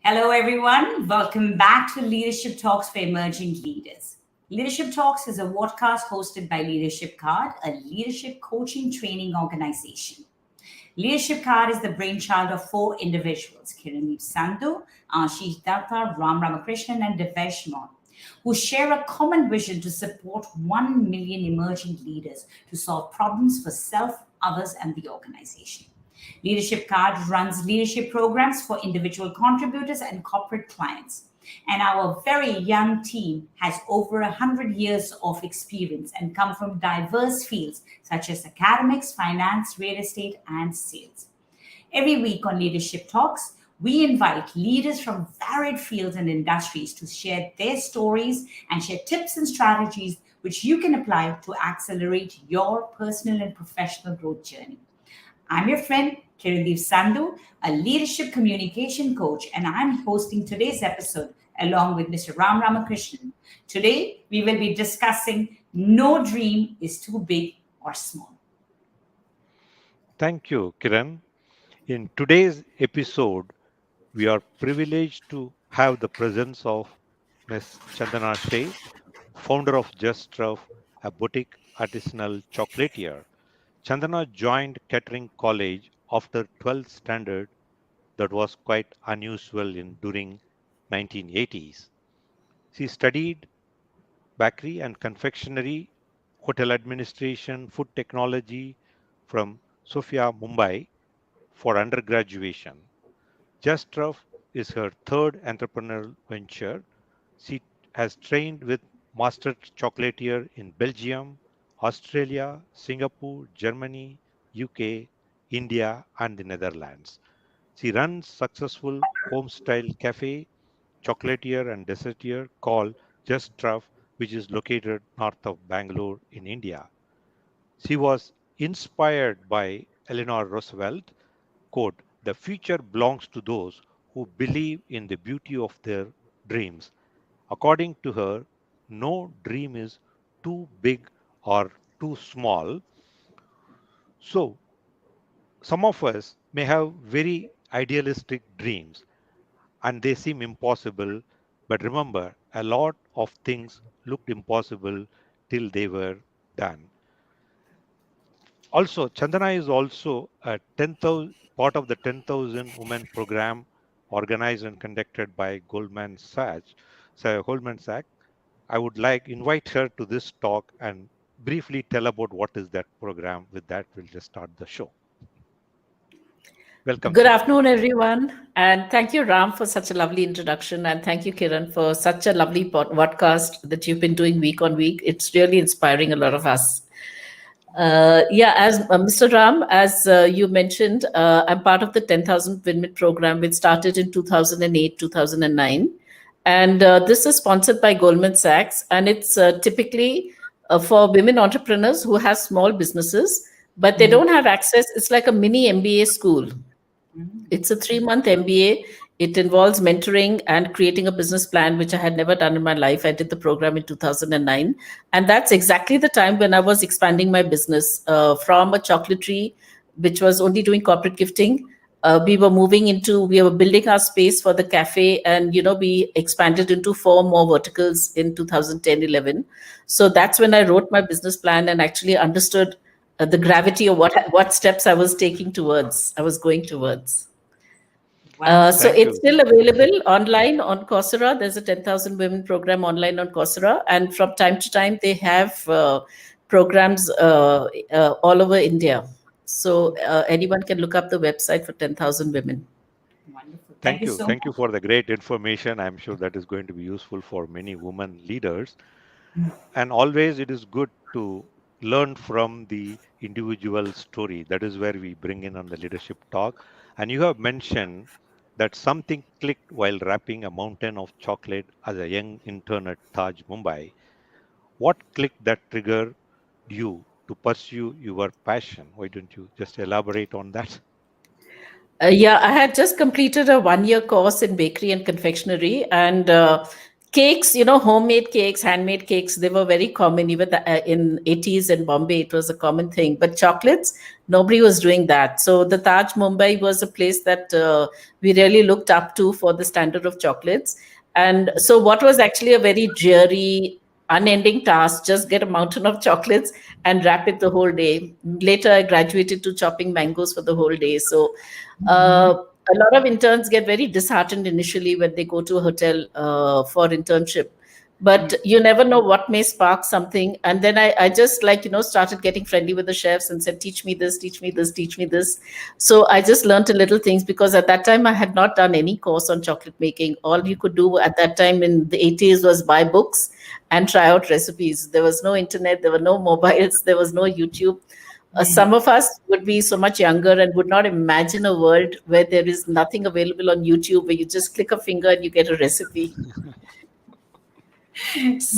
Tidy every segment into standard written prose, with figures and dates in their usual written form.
Hello, everyone. Welcome back to Leadership Talks for Emerging Leaders. Leadership Talks is a podcast hosted by Leadership Card, a leadership coaching training organization. Leadership Card is the brainchild of four individuals, Kiran, Sandhu, Ram Ramakrishnan, and Devesh Mon, who share a common vision to support 1 million emerging leaders to solve problems for self, others, and the organization. Leadership Card runs leadership programs for individual contributors and corporate clients. And our very young team has over 100 years of experience and come from diverse fields such as academics, finance, real estate, and sales. Every week on Leadership Talks, we invite leaders from varied fields and industries to share their stories and share tips and strategies which you can apply to accelerate your personal and professional growth journey. I'm your friend, Kiran Sandhu, a leadership communication coach, and I'm hosting today's episode along with Mr. Ram Ramakrishnan. Today, we will be discussing no dream is too big or small. Thank you, Kiran. In today's episode, we are privileged to have the presence of Ms. Chenddyna Schae, founder of Jus'Trufs, a boutique artisanal chocolatier. Chenddyna joined Catering College after 12th standard that was quite unusual during 1980s. She studied bakery and confectionery, hotel administration, food technology from Sofia, Mumbai for undergraduation. Jus'Trufs is her third entrepreneurial venture. She has trained with Master Chocolatier in Belgium, Australia, Singapore, Germany, UK, India, and the Netherlands. She runs successful home-style cafe, chocolatier and dessertier called Jus'Trufs, which is located north of Bangalore in India. She was inspired by Eleanor Roosevelt quote, "The future belongs to those who believe in the beauty of their dreams." According to her, no dream is too big or too small. So, some of us may have very idealistic dreams and they seem impossible, but remember, a lot of things looked impossible till they were done. Also, Chendana is also a 10,000 part of the 10,000 women program organized and conducted by Goldman Sachs. So Goldman Sachs, I would like invite her to this talk and briefly tell about what is that program. With that, we'll just start the show. Welcome. Good Chendana. afternoon, everyone. And thank you, Ram, for such a lovely introduction. And thank you, Kiran, for such a lovely podcast that you've been doing week on week. It's really inspiring a lot of us. As Mr. Ram, as you mentioned, I'm part of the 10,000 Women program, which started in 2008, 2009. And this is sponsored by Goldman Sachs. And it's typically for women entrepreneurs who have small businesses, but they don't have access. It's like a mini MBA school. It's a 3-month MBA. It involves mentoring and creating a business plan, which I had never done in my life. I did the program in 2009. And that's exactly the time when I was expanding my business from a chocolaterie, which was only doing corporate gifting. We were building our space for the cafe, and, we expanded into 4 more verticals in 2010-11. So that's when I wrote my business plan and actually understood the gravity of what steps I was going towards. Wow. So Thank it's you. still available online on Coursera. There's a 10,000 Women program online on Coursera. And from time to time, they have programs all over India. So anyone can look up the website for 10,000 Women. Wonderful. Thank you. So Thank you much. for the great information. I'm sure that is going to be useful for many women leaders. And always it is good to learn from the individual story. That is where we bring in on the leadership talk. And you have mentioned that something clicked while wrapping a mountain of chocolate as a young intern at Taj, Mumbai. What clicked that triggered you to pursue your passion? Why don't you just elaborate on that? I had just completed a 1-year course in bakery and confectionery, and cakes, homemade cakes, handmade cakes, they were very common. Even in 80s in Bombay, it was a common thing. But chocolates, nobody was doing that. So the Taj Mumbai was a place that we really looked up to for the standard of chocolates. And so what was actually a very dreary, unending task, just get a mountain of chocolates and wrap it the whole day. Later, I graduated to chopping mangoes for the whole day. So a lot of interns get very disheartened initially when they go to a hotel for internship, but you never know what may spark something. And then I just started getting friendly with the chefs and said, teach me this, teach me this, teach me this. So I just learned a little things, because at that time I had not done any course on chocolate making. All you could do at that time in the 80s was buy books and try out recipes. There was no internet, there were no mobiles, there was no YouTube. Some of us would be so much younger and would not imagine a world where there is nothing available on YouTube, where you just click a finger and you get a recipe.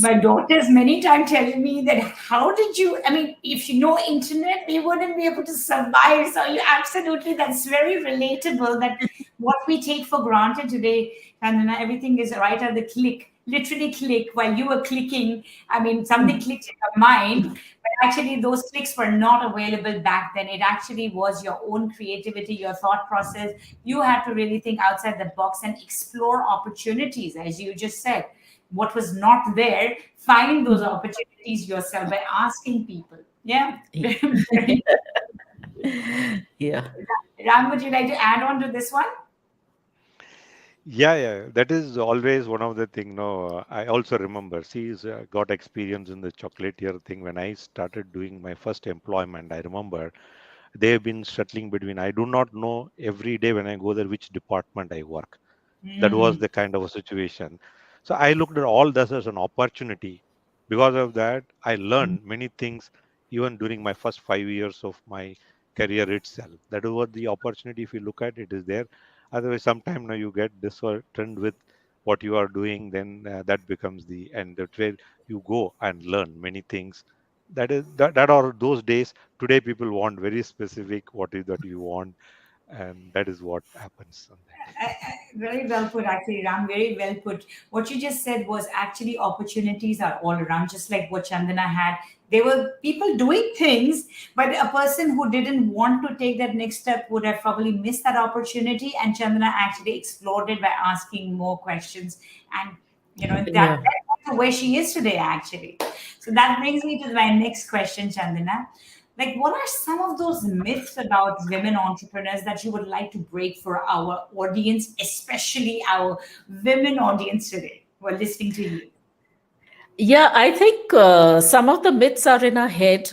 My daughter's many times telling me that, how did you, I mean, if you know internet, we wouldn't be able to survive. So you absolutely, that's very relatable, that what we take for granted today, and everything is right at the click, literally click. While you were clicking, I mean, something clicked in your mind, but actually those clicks were not available back then. It actually was your own creativity, your thought process. You had to really think outside the box and explore opportunities, as you just said. What was not there, find those opportunities yourself by asking people. Yeah. Yeah. Ram, would you like to add on to this one? Yeah. That is always one of the thing. No, I also remember. She's got experience in the chocolatier thing when I started doing my first employment. I remember they've been settling between. I do not know every day when I go there which department I work. That was the kind of a situation. So I looked at all this as an opportunity. Because of that, I learned many things even during my first 5 years of my career itself. That was the opportunity. If you look at it, is there. Otherwise, sometime now you get disheartened with what you are doing, then that becomes the end. That's where you go and learn many things. That are those days. Today, people want very specific what is that you want, and that is what happens on that. Very well put, actually, Ram. Very well put. What you just said was actually opportunities are all around, just like what Chandana had. There were people doing things, but a person who didn't want to take that next step would have probably missed that opportunity. And Chandana actually explored it by asking more questions. And, Yeah. that's where she is today, actually. So that brings me to my next question, Chandana. Like, what are some of those myths about women entrepreneurs that you would like to break for our audience, especially our women audience today who are listening to you? Yeah, I think some of the myths are in our head,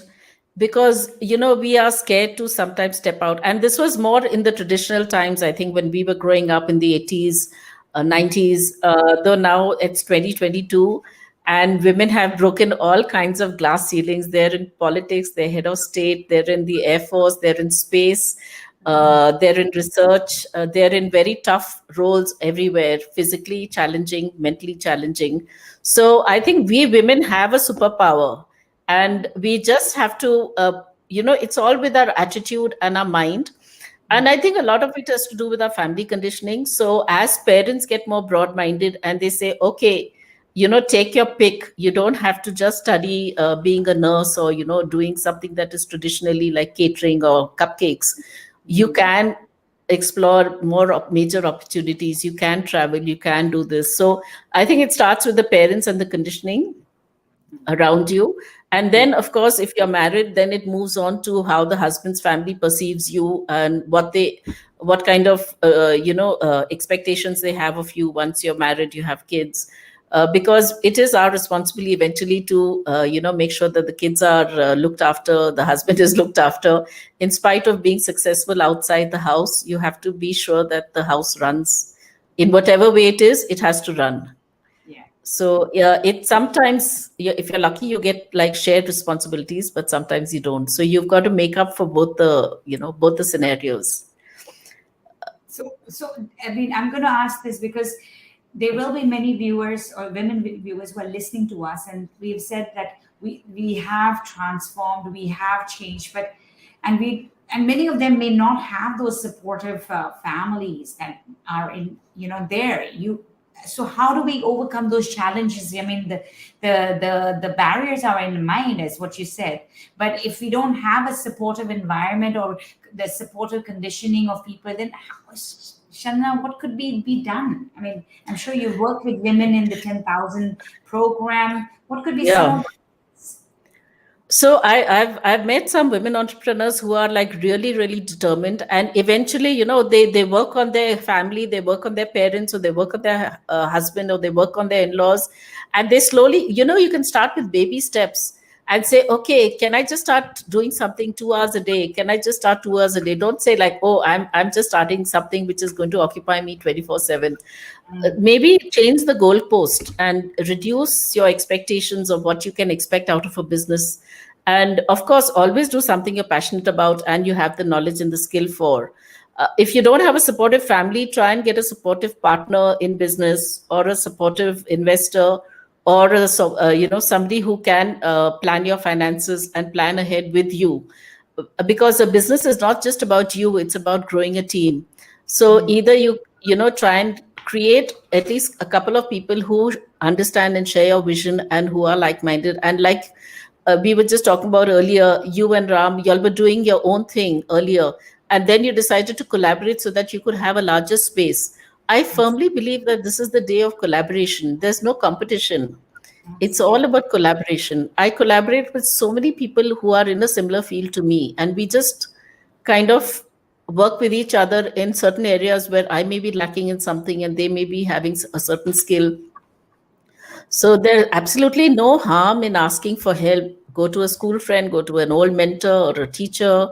because we are scared to sometimes step out. And this was more in the traditional times, I think, when we were growing up in the 80s, 90s. Though now it's 2022, and women have broken all kinds of glass ceilings. They're in politics, they're head of state, they're in the Air Force, they're in space, they're in research, they're in very tough roles everywhere, physically challenging, mentally challenging. So I think we women have a superpower, and we just have to, it's all with our attitude and our mind. And I think a lot of it has to do with our family conditioning. So as parents get more broad minded and they say, okay, take your pick. You don't have to just study being a nurse, or, doing something that is traditionally like catering or cupcakes. You can explore more major opportunities. You can travel, you can do this. So I think it starts with the parents and the conditioning around you. And then, of course, if you're married, then it moves on to how the husband's family perceives you, and what kind of expectations they have of you once you're married, you have kids. Because it is our responsibility eventually to make sure that the kids are looked after, the husband is looked after. In spite of being successful outside the house, you have to be sure that the house runs in whatever way it is, it has to run. So yeah, it sometimes, if you're lucky, you get like shared responsibilities, but sometimes you don't. So you've got to make up for both the scenarios. So I mean, I'm going to ask this because there will be many viewers or women viewers who are listening to us, and we've said that we have transformed, we have changed, but and many of them may not have those supportive families that are in there. So how do we overcome those challenges? I mean, the barriers are in mind, as what you said. But if we don't have a supportive environment or the supportive conditioning of people, then Shanna, what could be done? I mean, I'm sure you work with women in the 10,000 program. What could be some Yeah. of So I've met some women entrepreneurs who are like really really determined, and eventually, they work on their family, they work on their parents, or they work on their husband, or they work on their in-laws, and they slowly, you can start with baby steps and say, okay, can I just start doing something 2 hours a day? Can I just start 2 hours a day? Don't say like, oh, I'm just starting something which is going to occupy me 24/7. Maybe change the goalpost and reduce your expectations of what you can expect out of a business. And of course, always do something you're passionate about and you have the knowledge and the skill for. If you don't have a supportive family, try and get a supportive partner in business, or a supportive investor, or somebody who can plan your finances and plan ahead with you, because a business is not just about you, it's about growing a team. So either you try and create at least a couple of people who understand and share your vision and who are like-minded. And like we were just talking about earlier, you and Ram, y'all were doing your own thing earlier, and then you decided to collaborate so that you could have a larger space. I firmly believe that this is the day of collaboration. There's no competition. It's all about collaboration. I collaborate with so many people who are in a similar field to me, and we just kind of work with each other in certain areas where I may be lacking in something and they may be having a certain skill. So there's absolutely no harm in asking for help. Go to a school friend, go to an old mentor or a teacher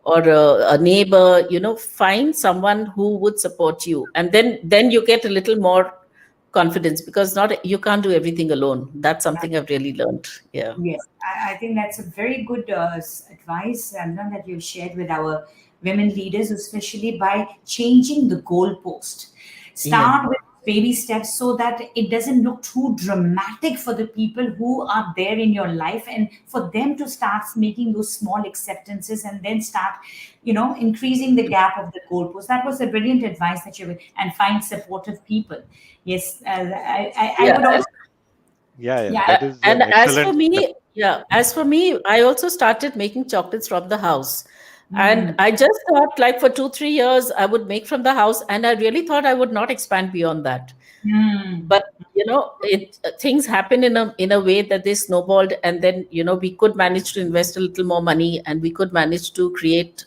or a neighbor. Find someone who would support you, and then you get a little more confidence, because not you can't do everything alone. That's that? something I've really learned. Yeah. Yes, I think that's a very good advice, Anna, that you've shared with our women leaders, especially by changing the goalpost. Yeah. Start with baby steps so that it doesn't look too dramatic for the people who are there in your life, and for them to start making those small acceptances and then start, increasing the gap of the goalpost. That was a brilliant advice that you would, and find supportive people. Yes, I Yeah. would also, Yeah, yeah. that is And an excellent step. as for me, I also started making chocolates from the house. And Mm. I just thought, like, for 2, 3 years, I would make from the house, and I really thought I would not expand beyond that. Mm. But it things happen in a way that they snowballed, and then we could manage to invest a little more money, and we could manage to create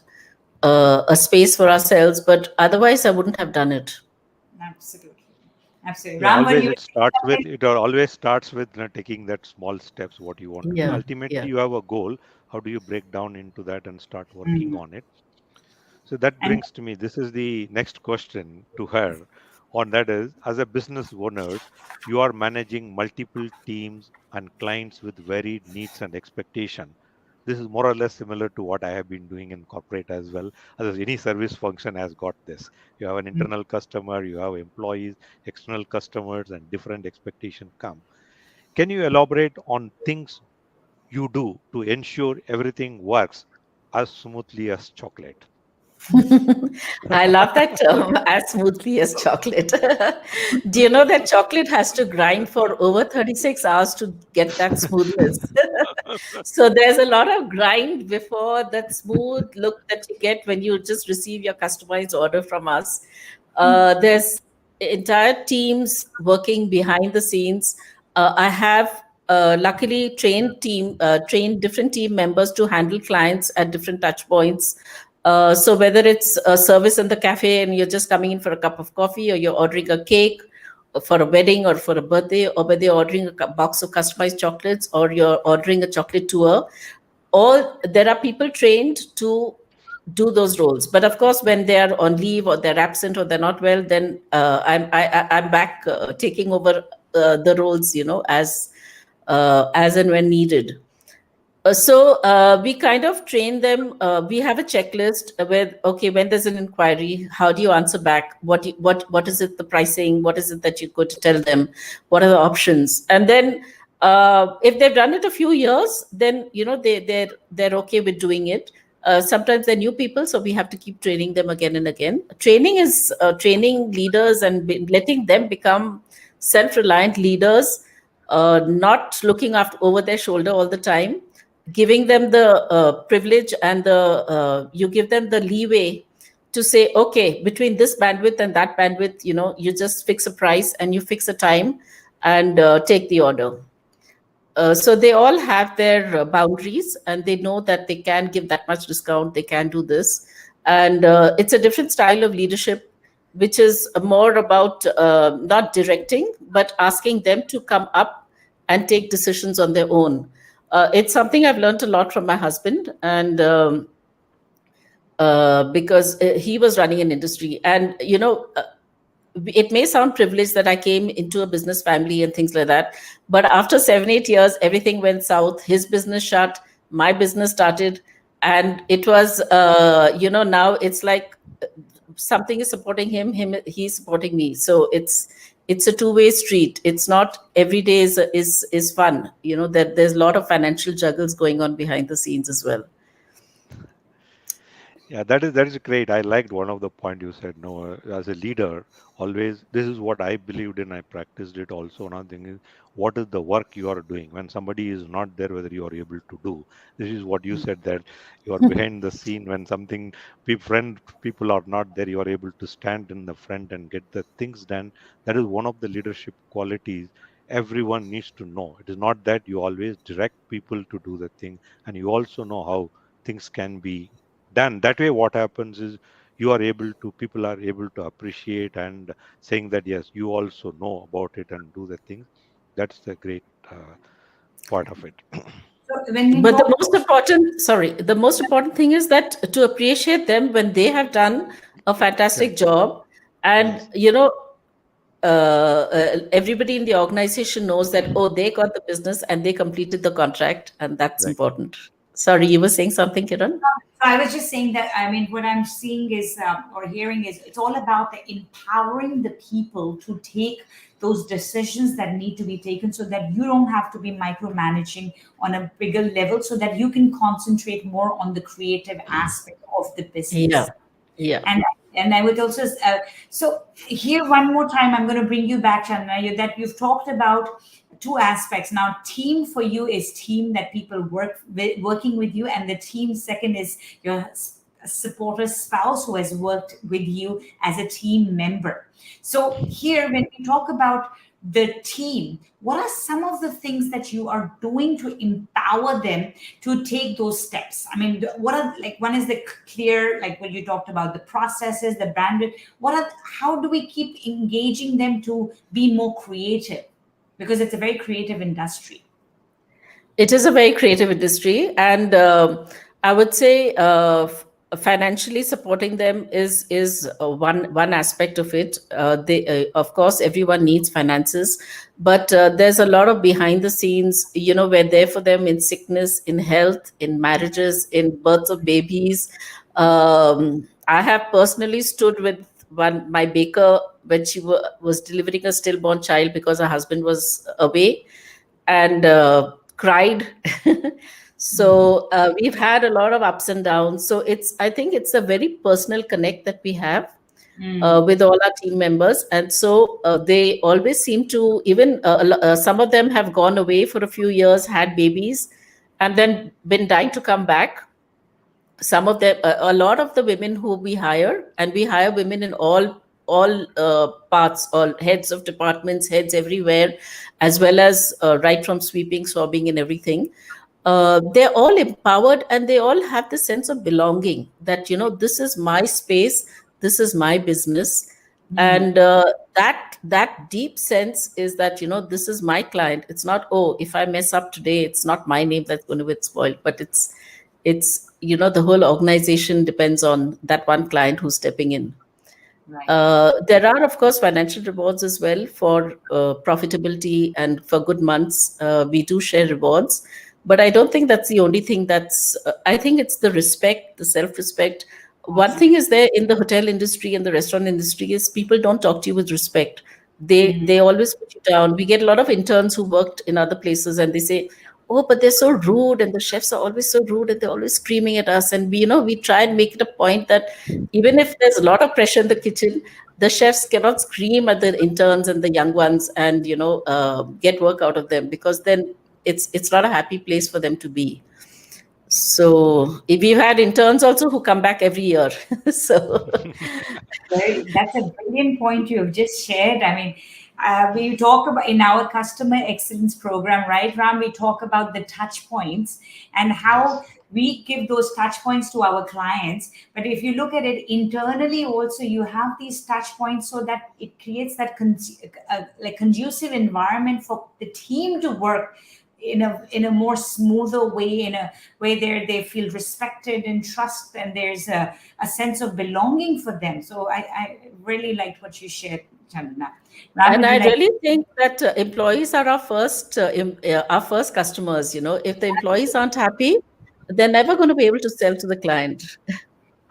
a space for ourselves. But otherwise, I wouldn't have done it. Absolutely. Absolutely. Yeah, Ram, were always you? it always starts with taking that small steps what you want to do. Yeah, Ultimately, yeah. you have a goal. How do you break down into that and start working Mm. on it? So that And brings to me, this is the next question to her. On that is, as a business owners, you are managing multiple teams and clients with varied needs and expectation. This is more or less similar to what I have been doing in corporate as well. As any service function has got this. You have an mm, internal customer, you have employees, external customers, and different expectation come. Can you elaborate on things you do to ensure everything works as smoothly as chocolate? I love that term, as smoothly as chocolate. Do you know that chocolate has to grind for over 36 hours to get that smoothness? So there's a lot of grind before that smooth look that you get when you just receive your customized order from us. There's entire teams working behind the scenes. I have luckily trained different team members to handle clients at different touch points. So whether it's a service in the cafe and you're just coming in for a cup of coffee, or you're ordering a cake for a wedding or for a birthday, or whether you're ordering a box of customized chocolates, or you're ordering a chocolate tour, all there are people trained to do those roles. But of course, when they are on leave or they're absent or they're not well, then I'm back taking over the roles, as and when needed. So we kind of train them. We have a checklist where, okay, when there's an inquiry, how do you answer back? What is it? The pricing? What is it that you could tell them? What are the options? And then if they've done it a few years, then they're okay with doing it. Sometimes they're new people, so we have to keep training them again and again. Training is training leaders and letting them become self-reliant leaders, not looking after over their shoulder all the time, giving them the privilege and you give them the leeway to say, okay, between this bandwidth and that bandwidth, you just fix a price and you fix a time and take the order. So they all have their boundaries, and they know that they can give that much discount, they can do this. And it's a different style of leadership, which is more about not directing, but asking them to come up and take decisions on their own. It's something I've learned a lot from my husband, and because he was running an industry. And, it may sound privileged that I came into a business family and things like that. But after 7-8 years, everything went south. His business shut, my business started. And it was, now it's like something is supporting him, he's supporting me. So it's a two-way street. It's not every day is fun. That there's a lot of financial juggles going on behind the scenes as well. Yeah, that is great. I liked one of the point you said. No, as a leader, always this is what I believed in. I practiced it also. Another thing is, what is the work you are doing when somebody is not there? Whether you are able to do. This is what you said, that you are behind the scene when something people are not there. You are able to stand in the front and get the things done. That is one of the leadership qualities everyone needs to know. It is not that you always direct people to do the thing, and you also know how things can be done. That way what happens is people are able to appreciate and saying that yes, you also know about it and do the things. That's the great part of it. So when we But talk, the most important thing is that to appreciate them when they have done a fantastic job. And Yes. everybody in the organization knows that, oh, they got the business and they completed the contract, and that's Right. important. Sorry, you were saying something, Kiran? so I was just saying that, I mean, what I'm seeing is, or hearing is, it's all about the empowering the people to take those decisions that need to be taken so that you don't have to be micromanaging on a bigger level, so that you can concentrate more on the creative aspect of the business. Yeah. And I would also so here one more time I'm going to bring you back, Chandra, that you've talked about two aspects. Now, team for you is team that people working with you, and the team second is your supporter spouse who has worked with you as a team member. So here, when we talk about the team, what are some of the things that you are doing to empower them to take those steps? I mean, what are, like, one is the clear, like what you talked about, the processes, the bandwidth. How do we keep engaging them to be more creative? Because it's a very creative industry. It is a very creative industry, and I would say financially supporting them is one aspect of it. They of course, everyone needs finances, but there's a lot of behind the scenes. We're there for them in sickness, in health, in marriages, in births of babies. I have personally stood with my baker when she was delivering a stillborn child because her husband was away, and cried. So we've had a lot of ups and downs. So I think it's a very personal connect that we have with all our team members. And so they always seem to, even some of them have gone away for a few years, had babies, and then been dying to come back. Some of them, a lot of the women who we hire, and we hire women in all parts, all heads of departments, heads everywhere, as well as right from sweeping, swabbing, and everything. They're all empowered, and they all have the sense of belonging, that this is my space, this is my business. And that deep sense is that this is my client. It's not, oh, if I mess up today, it's not my name that's going to get spoiled, but it's the whole organization depends on that one client who's stepping in. Right. There are, of course, financial rewards as well for profitability, and for good months we do share rewards. But I don't think that's the only thing. I think it's the respect, the self-respect. One thing is there in the hotel industry and the restaurant industry is people don't talk to you with respect. They always put you down. We get a lot of interns who worked in other places, and they say, oh, but they're so rude, and the chefs are always so rude, and they're always screaming at us. And we try and make it a point that even if there's a lot of pressure in the kitchen, the chefs cannot scream at the interns and the young ones and get work out of them, because then it's not a happy place for them to be. So we've had interns also who come back every year. So That's a brilliant point you have just shared. I mean, we talk about in our customer excellence program, right, Ram? We talk about the touch points and how Yes. we give those touch points to our clients. But if you look at it internally, also you have these touch points so that it creates that like conducive environment for the team to work in a more smoother way, in a way they feel respected and trust, and there's a sense of belonging for them. So I really liked what you shared, Chandana. Ram, and would you I like? really think that employees are our first customers. If the employees aren't happy, they're never going to be able to sell to the client.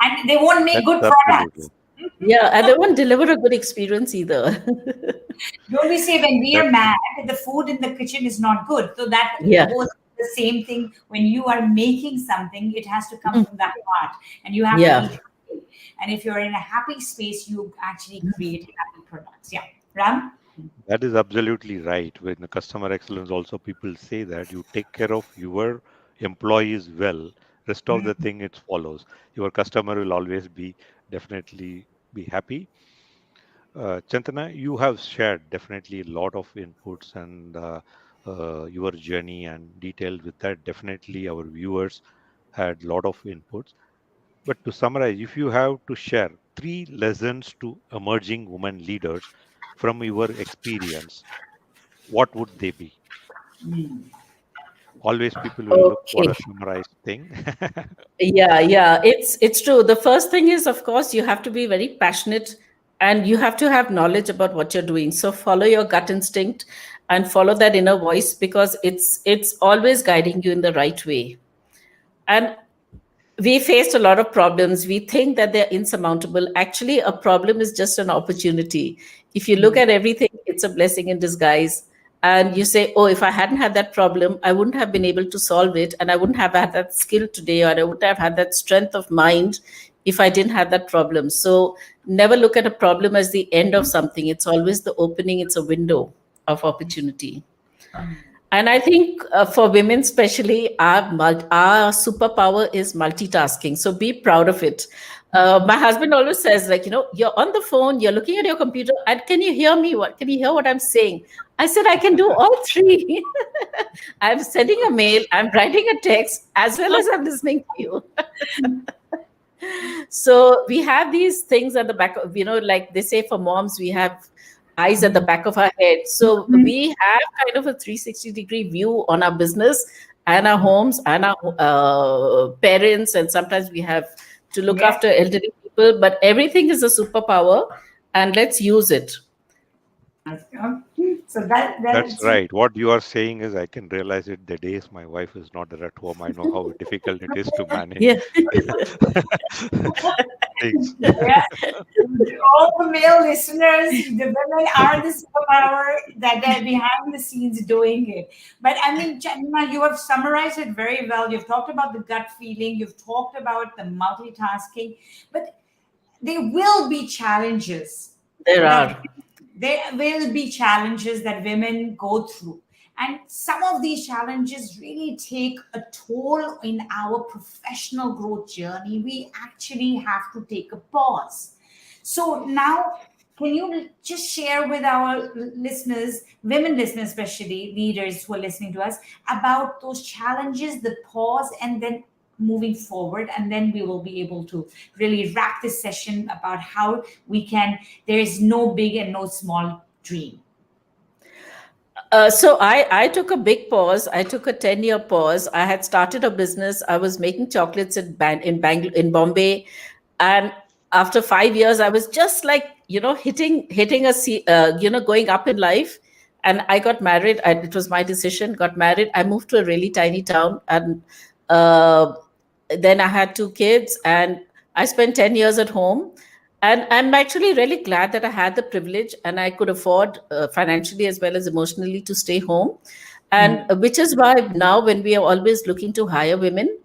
And they won't make That's good products. absolutely. Yeah, and they won't deliver a good experience either. Don't we say when we are That's mad, the food in the kitchen is not good? So that Yeah, goes the same thing when you are making something, it has to come Mhm. from the heart and you have to be Yeah. happy. And if you're in a happy space, you actually create happy products. Yeah. Ram? that is absolutely right. When the customer excellence, also people say that you take care of your employees well, rest of the thing it follows. Your customer will always be definitely be happy. Chantana, you have shared definitely a lot of inputs and your journey and detail with that. Definitely, our viewers had a lot of inputs. But to summarize, if you have to share three lessons to emerging women leaders from your experience, what would they be? Always people will look for Okay. a summarized thing. Yeah. It's true. The first thing is, of course, you have to be very passionate, and you have to have knowledge about what you're doing. So follow your gut instinct and follow that inner voice, because it's always guiding you in the right way. And we faced a lot of problems. We think that they're insurmountable. Actually, a problem is just an opportunity. If you look at everything, it's a blessing in disguise. And you say, oh, if I hadn't had that problem, I wouldn't have been able to solve it. And I wouldn't have had that skill today, or I wouldn't have had that strength of mind if I didn't have that problem. So never look at a problem as the end of something. It's always the opening, it's a window of opportunity. And I think for women, especially, our superpower is multitasking. So be proud of it. My husband always says, like, you're on the phone, you're looking at your computer, and can you hear me? What can you hear what I'm saying? I said, I can do all three. I'm sending a mail, I'm writing a text, as well as I'm listening to you. So we have these things at the back of, like they say for moms, we have eyes at the back of our head. So we have kind of a 360-degree view on our business and our homes and our parents. And sometimes we have to look Yeah. after elderly people, but everything is a superpower, and let's use it. So that's That's right. What you are saying is, I can realize it the days my wife is not there at home. I know how difficult it is to manage Yeah. things. yeah. All the male listeners, the women are the superpower that are behind the scenes doing it. But I mean, Chandana, you have summarized it very well. You've talked about the gut feeling, you've talked about the multitasking, but there will be challenges There that are. there will be challenges that women go through, and some of these challenges really take a toll in our professional growth journey. We actually have to take a pause. So now, can you just share with our listeners, women listeners, especially leaders who are listening to us, about those challenges, the pause, and then moving forward? And then we will be able to really wrap this session about how we can, there is no big and no small dream. So I took a big pause. I took a 10-year pause. I had started a business. I was making chocolates in Bombay, and after 5 years, I was just like hitting going up in life. And I got married. It was my decision. Got married. I moved to a really tiny town, and uh, then I had two kids, and I spent 10 years at home. And I'm actually really glad that I had the privilege and I could afford financially as well as emotionally to stay home. And which is why now when we are always looking to hire women,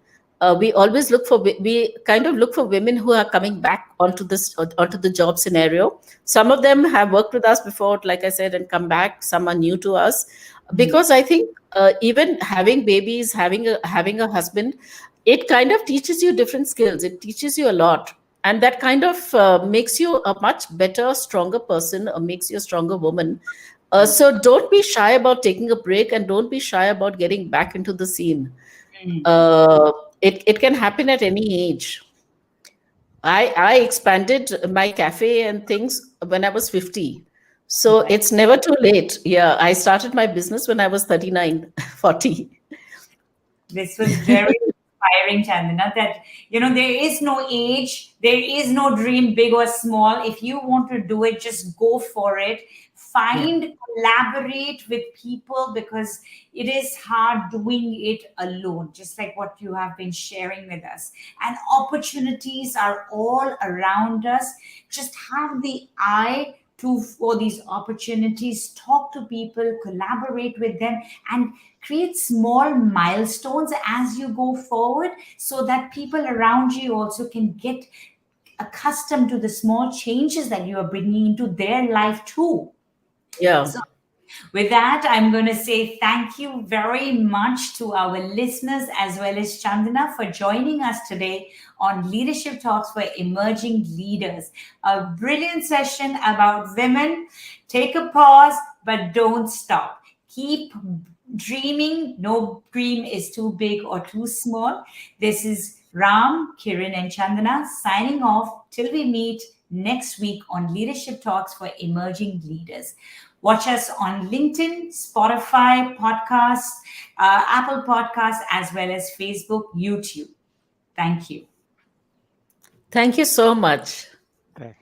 we always we kind of look for women who are coming back onto the job scenario. Some of them have worked with us before, like I said, and come back. Some are new to us, because I think even having babies, having a husband, it kind of teaches you different skills. It teaches you a lot, and that kind of makes you a much better, stronger person, or makes you a stronger woman. So don't be shy about taking a break, and don't be shy about getting back into the scene. Uh, it can happen at any age. I expanded my cafe and things when I was 50. So Right. it's never too late. Yeah, I started my business when I was 39, 40. This was very inspiring, Chandana, that, there is no age, there is no dream, big or small. If you want to do it, just go for it. Yeah. Find, collaborate with people, because it is hard doing it alone, just like what you have been sharing with us. And opportunities are all around us. Just have the eye for these opportunities, talk to people, collaborate with them, and create small milestones as you go forward, so that people around you also can get accustomed to the small changes that you are bringing into their life too. Yeah. So with that, I'm going to say thank you very much to our listeners, as well as Chandana, for joining us today on Leadership Talks for Emerging Leaders. A brilliant session about women. Take a pause, but don't stop. Keep dreaming. No dream is too big or too small. This is Ram, Kiran, and Chandana signing off till we meet next week on Leadership Talks for Emerging Leaders. Watch us on LinkedIn, Spotify, podcasts, Apple Podcasts, as well as Facebook, YouTube. Thank you. Thank you so much. Thank